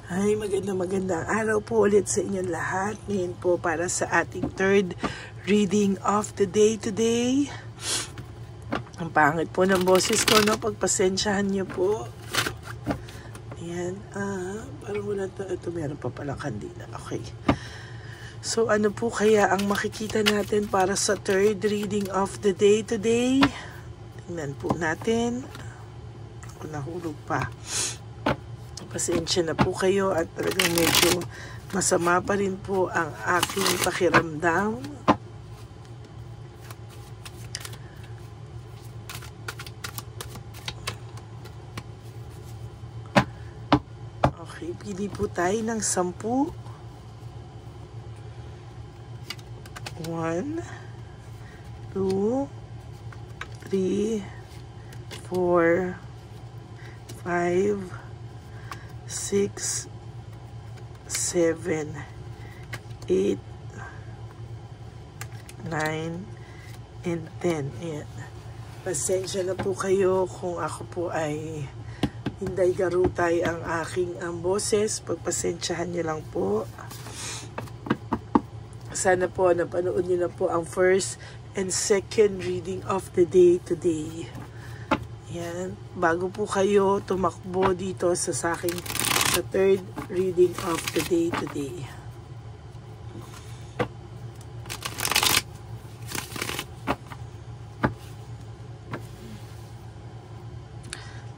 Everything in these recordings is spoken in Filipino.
Ay, magandang araw po ulit sa inyong lahat. Ngayon po para sa ating third reading of the day today. Ang pangit po ng boses ko, no? Pagpasensyahan niyo po. Ayan, parang wala ito, meron pa palang kandila. Okay. So, ano po kaya ang makikita natin para sa third reading of the day today? Tingnan po natin. Ako nahulog pa. Pasensya na po kayo at talagang medyo masama pa rin po ang aking pakiramdam. Okay, pili po tayo ng 10. 1, 2, 3, 4, 5, 6, 7, 8, 9, and 10. Ayan. Pasensya na po kayo kung ako po ay hinday garutay ang aking boses. Pagpasensyahan niyo lang po. Sana po napanood niyo na po ang first and second reading of the day today. Yan. Bago po kayo tumakbo dito sa third reading of the day today.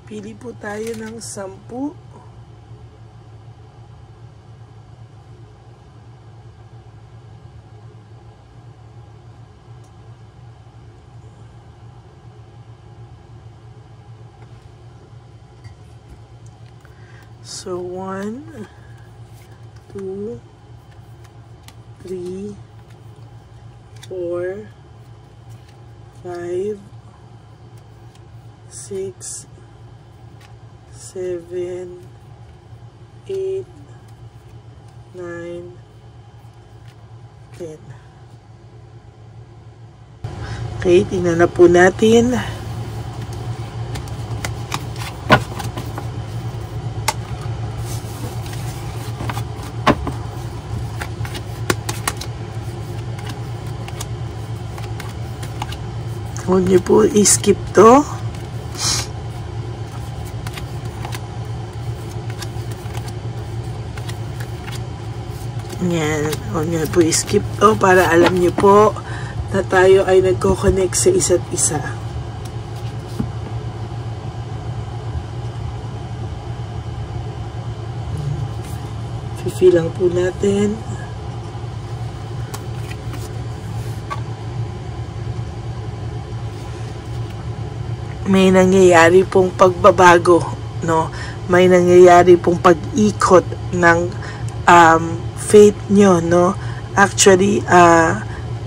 Pili po tayo ng 10. So, 1, 2, 3, 4, 5, 6, 7, 8, 9, 10. Okay, tingnan na po natin. Huwag niyo po i-skip to. Yan. Huwag niyo po i-skip to para alam niyo po na tayo ay nagko-connect sa isa't isa. Feel lang po natin. May nangyayari pong pagbabago, no? May nangyayari pong pag-ikot ng faith nyo, no? Actually,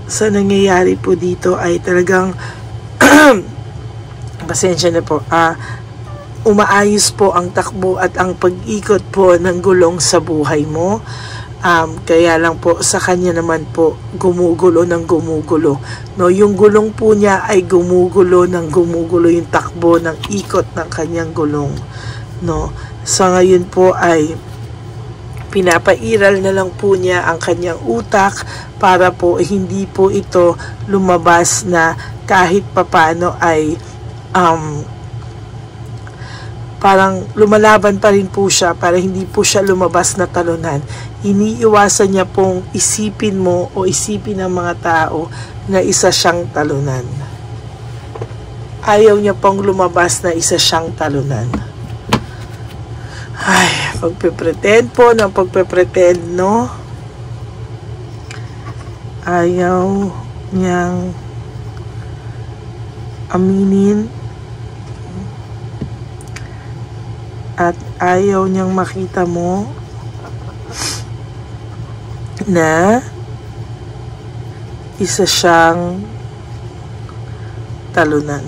sa nangyayari po dito ay talagang pasensya na po, umaayos po ang takbo at ang pag-ikot po ng gulong sa buhay mo. Kaya lang po sa kanya naman po gumugulo ng gumugulo, no? Yung gulong po niya ay gumugulo ng gumugulo, yung takbo ng ikot ng kanyang gulong, no? Sa ngayon po ay pinapairal na lang po niya ang kanyang utak para po hindi po ito lumabas na kahit papano ay parang lumalaban pa rin po siya para hindi po siya lumabas na talunan. Iniiwasan niya pong isipin mo o isipin ng mga tao na isa siyang talunan. Ayaw niya pong lumabas na isa siyang talunan. Ay, pagpe-pretend po ng pagpe-pretend, no? Ayaw niyang aminin at ayaw niyang makita mo na isa siyang talunan.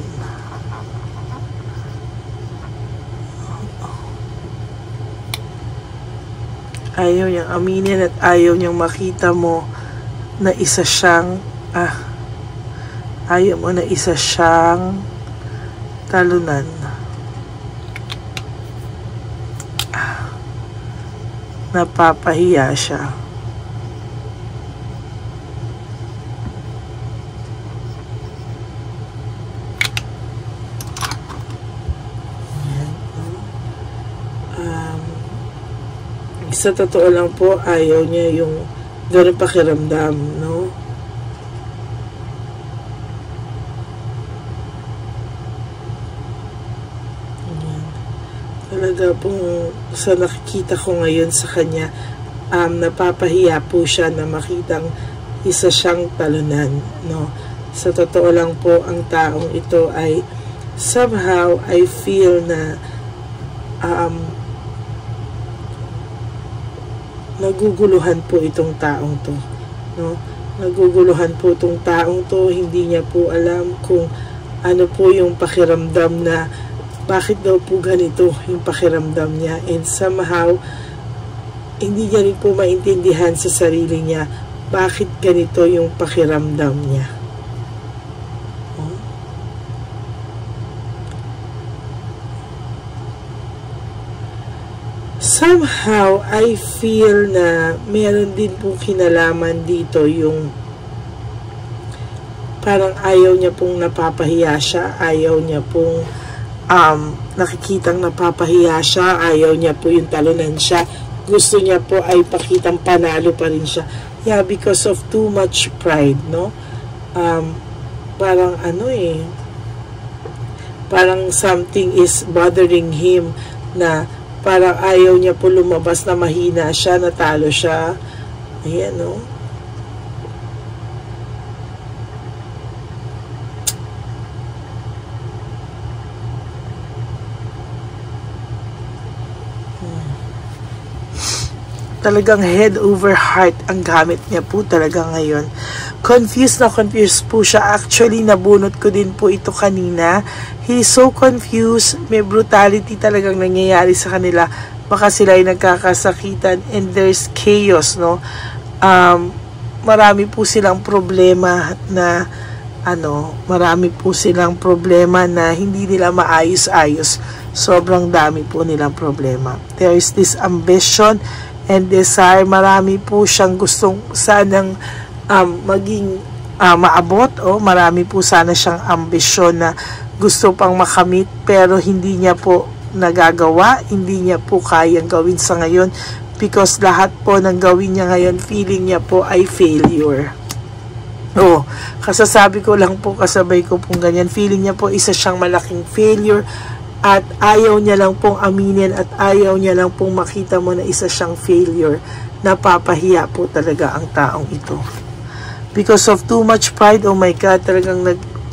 Ayaw niyang aminin at ayaw niyang makita mo na isa siyang ayaw mo na isa siyang talunan. napapahiya siya. Sa totoo lang po, ayaw niya yung ganun pakiramdam, no? Talaga pong sa nakikita ko ngayon sa kanya, napapahiya po siya na makitang isa siyang talunan, no? Sa totoo lang po, ang taong ito ay somehow I feel na naguguluhan po itong taong to, no? Naguguluhan po itong taong to, hindi niya po alam kung ano po yung pakiramdam na bakit daw po ganito yung pakiramdam niya, and somehow hindi niya rin po maintindihan sa sarili niya bakit ganito yung pakiramdam niya. Somehow, I feel na meron din po kinalaman dito yung parang ayaw niya pong napapahiya siya, ayaw niya pong nakikitang napapahiya siya, ayaw niya po yung talunan siya, gusto niya po ay pakitang panalo pa rin siya. Yeah, because of too much pride, no? Parang parang something is bothering him na parang ayaw niya po lumabas na mahina siya, natalo siya. Ayan, no? Talagang head over heart ang gamit niya po talaga ngayon. Confused na confused po siya. Actually, nabunot ko din po ito kanina. He's so confused. May brutality talagang nangyayari sa kanila. Baka sila ay nagkakasakitan and there's chaos, no? Marami po silang problema na marami po silang problema na hindi nila maayos-ayos. Sobrang dami po nilang problema. There is this ambition and desire. Marami po siyang gustong sanang maging maabot, marami po sana siyang ambisyon na gusto pang makamit pero hindi niya po nagagawa, hindi niya po kayang gawin sa ngayon because lahat po ng gawin niya ngayon, feeling niya po ay failure. Kasasabi ko lang po, kasabay ko pong ganyan, feeling niya po isa siyang malaking failure at ayaw niya lang pong aminin at ayaw niya lang pong makita mo na isa siyang failure. Napapahiya po talaga ang taong ito. Because of too much pride, oh my God, talagang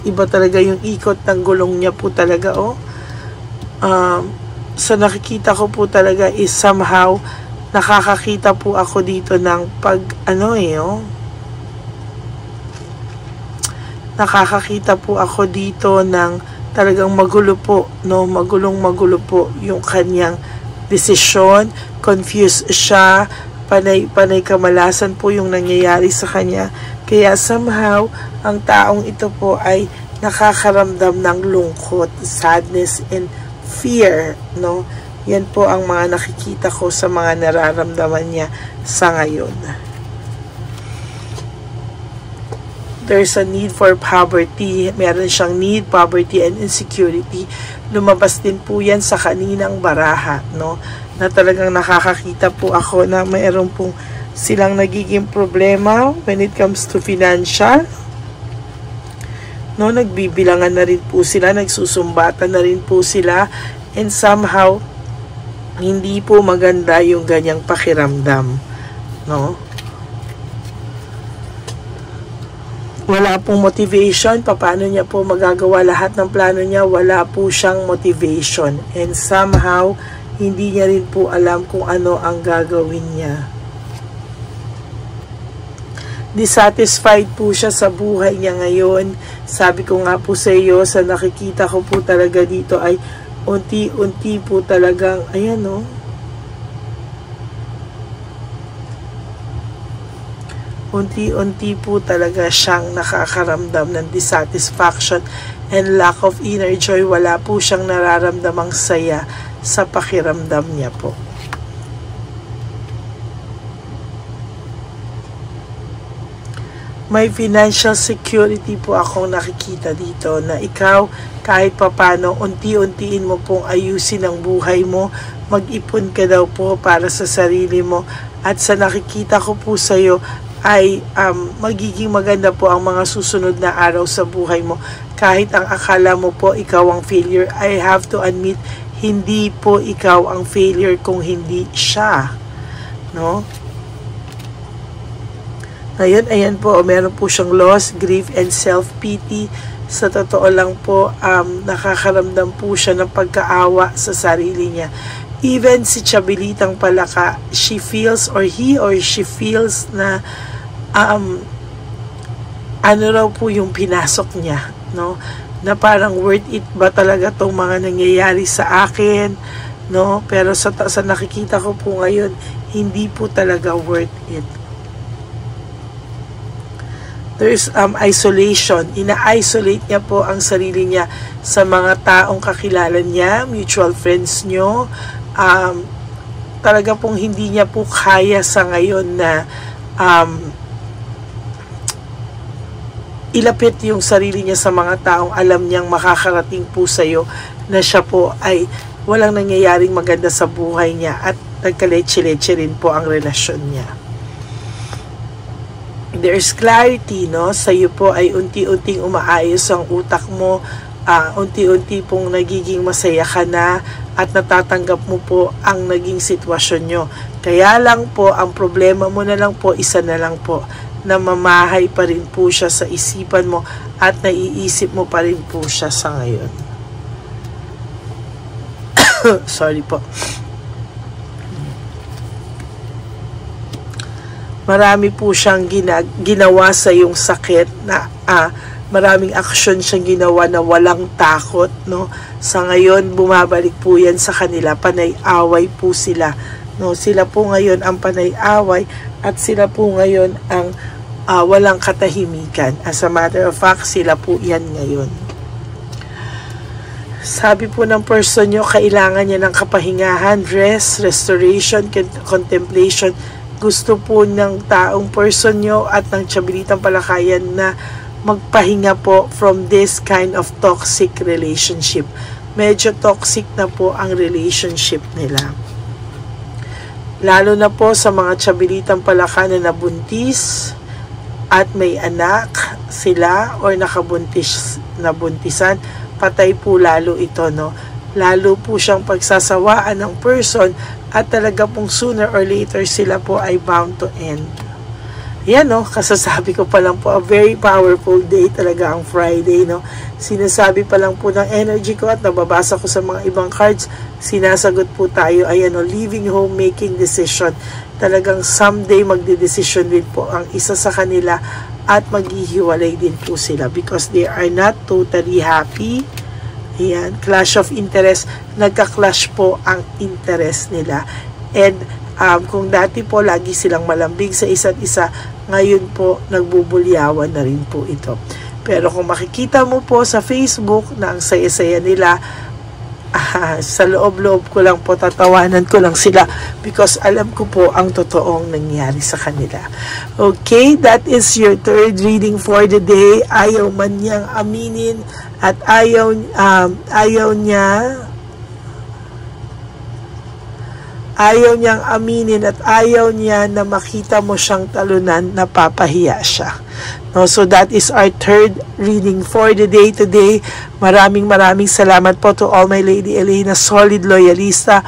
iba talaga yung ikot ng gulong niya po talaga, sa nakikita ko po talaga is somehow, nakakakita po ako dito ng nakakakita po ako dito ng talagang magulo po, no? Magulo po yung kanyang desisyon, confused siya, panay kamalasan po yung nangyayari sa kanya. Kaya somehow, ang taong ito po ay nakakaramdam ng lungkot, sadness, and fear, no? Yan po ang mga nakikita ko sa mga nararamdaman niya sa ngayon. There's a need for poverty. Meron siyang need, poverty, and insecurity. Lumabas din po yan sa kaninang baraha, no? Na talagang nakakakita po ako na mayroon pong silang nagiging problema when it comes to financial. No, nagbibilangan na rin po sila, nagsusumbatan na rin po sila, and somehow, hindi po maganda yung ganyang pakiramdam, no? Wala pong motivation. Paano niya po magagawa lahat ng plano niya? Wala po siyang motivation. And somehow, hindi niya rin po alam kung ano ang gagawin niya. Dissatisfied po siya sa buhay niya ngayon. Sabi ko nga po sa iyo, sa nakikita ko po talaga dito ay unti-unti po talagang, ayan o, unti-unti po talaga siyang nakakaramdam ng dissatisfaction and lack of inner joy. Wala po siyang nararamdamang saya sa pakiramdam niya po. may financial security po akong nakikita dito na ikaw kahit papano unti-untiin mo pong ayusin ang buhay mo, mag-ipon ka daw po para sa sarili mo, at sa nakikita ko po sa iyo ay magiging maganda po ang mga susunod na araw sa buhay mo. Kahit ang akala mo po ikaw ang failure, I have to admit, hindi po ikaw ang failure kung hindi siya, no? Ngayon, ayan po, meron po siyang loss, grief, and self-pity. Sa totoo lang po, nakakaramdam po siya ng pagkaawa sa sarili niya. Even si Chabilitang Palaka, she feels, or he or she feels na ano raw po yung pinasok niya, no? Na parang worth it ba talaga tong mga nangyayari sa akin, no? Pero sa nakikita ko po ngayon, hindi po talaga worth it. There's isolation. Ina-isolate niya po ang sarili niya sa mga taong kakilala niya, mutual friends nyo. Talaga pong hindi niya po kaya sa ngayon na ilapit yung sarili niya sa mga taong alam niyang makakarating po sa'yo na siya po ay walang nangyayaring maganda sa buhay niya at nagkaletse-letse rin po ang relasyon niya. There's clarity, no? Sa'yo po ay unti-unting umaayos ang utak mo, unti-unti pong nagiging masaya ka na at natatanggap mo po ang naging sitwasyon nyo. Kaya lang po, ang problema mo na lang po, isa na lang po, na mamahay pa rin po siya sa isipan mo at naiisip mo pa rin po siya sa ngayon. Sorry po. Marami po siyang ginawa sa yung sakit na maraming aksyon siyang ginawa na walang takot, no? Sa ngayon, bumabalik po yan sa kanila. Panay-away po sila, no? Sila po ngayon ang panay-away at sila po ngayon ang walang katahimikan. As a matter of fact, sila po yan ngayon. Sabi po ng person nyo, kailangan niya ng kapahingahan, rest, restoration, contemplation. Gusto po ng taong person nyo at ng Chabilitang Palakayan na magpahinga po from this kind of toxic relationship. Medyo toxic na po ang relationship nila. Lalo na po sa mga Chabilitang Palaka na nabuntis at may anak sila or nabuntisan, patay po lalo ito, no? Lalo po siyang pagsasawaan ng person at talaga pong sooner or later sila po ay bound to end. Yan, no? Kasasabi ko pa lang po, a very powerful day talaga ang Friday, no? Sinasabi pa lang po ng energy ko at nababasa ko sa mga ibang cards, sinasagot po tayo, ayan, no? Leaving home, making decision. Talagang someday magdedesisyon din po ang isa sa kanila at maghihiwalay din po sila because they are not totally happy. Ayan, clash of interest, nagka-clash po ang interest nila. And kung dati po lagi silang malambing sa isa't isa, ngayon po nagbubulyawan na rin po ito. Pero kung makikita mo po sa Facebook na ang saya-saya nila, sa loob-loob ko lang po, tatawanan ko lang sila because alam ko po ang totoong nangyari sa kanila. Okay, that is your third reading for the day. Ayaw man niyang aminin at ayaw niyang aminin at ayaw niya na makita mo siyang talunan, napapahiya siya. No, so that is our third reading for the day today. Maraming salamat po to all my Lady Elena solid loyalista,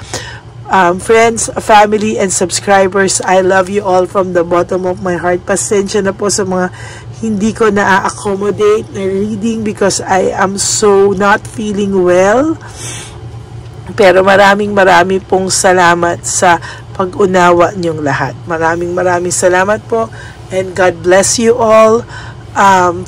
friends, family, and subscribers. I love you all from the bottom of my heart. Pasensya na po sa mga hindi ko na-accommodate na reading because I am so not feeling well. Pero maraming pong salamat sa pag-unawa niyong lahat. Maraming salamat po. And God bless you all.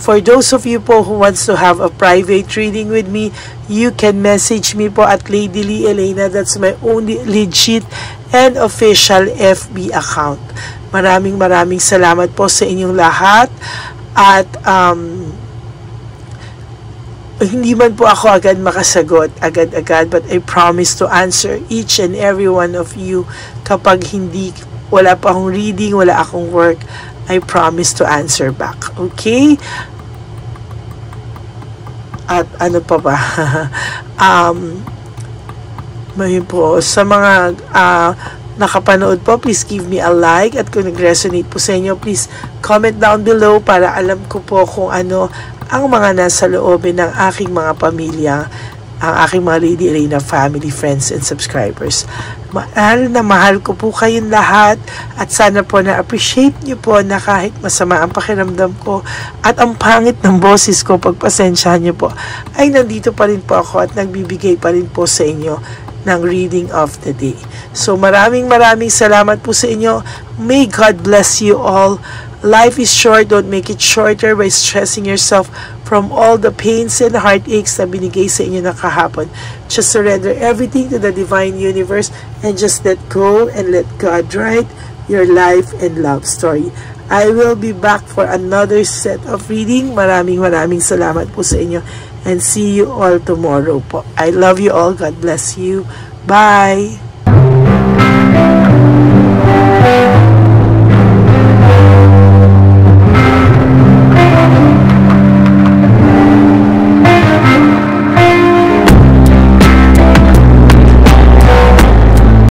For those of you po who wants to have a private reading with me, you can message me po at Lady Lee Elena. That's my only legit and official FB account. Maraming salamat po sa inyong lahat. At hindi man po ako agad makasagot, agad-agad, but I promise to answer each and every one of you kapag wala pa akong reading, wala akong work. I promise to answer back. Okay? At ano pa ba? May po, sa mga nakapanood po, please give me a like, at kung nag-resonate po sa inyo, please comment down below para alam ko po kung ano ang mga nasa loobin ng aking mga pamilya, ang aking mga Lady Reyna family, friends, and subscribers. Mahal ko po kayong lahat, at sana po na-appreciate nyo po na kahit masama ang pakiramdam ko at ang pangit ng boses ko, pagpasensyahan nyo po, ay nandito pa rin po ako at nagbibigay pa rin po sa inyo ng reading of the day. So maraming salamat po sa inyo. May God bless you all. Life is short. Don't make it shorter by stressing yourself from all the pains and heartaches na binigay sa inyo ng kahapon. Just surrender everything to the divine universe and just let go and let God write your life and love story. I will be back for another set of reading. Maraming salamat po sa inyo. And see you all tomorrow po. I love you all. God bless you. Bye!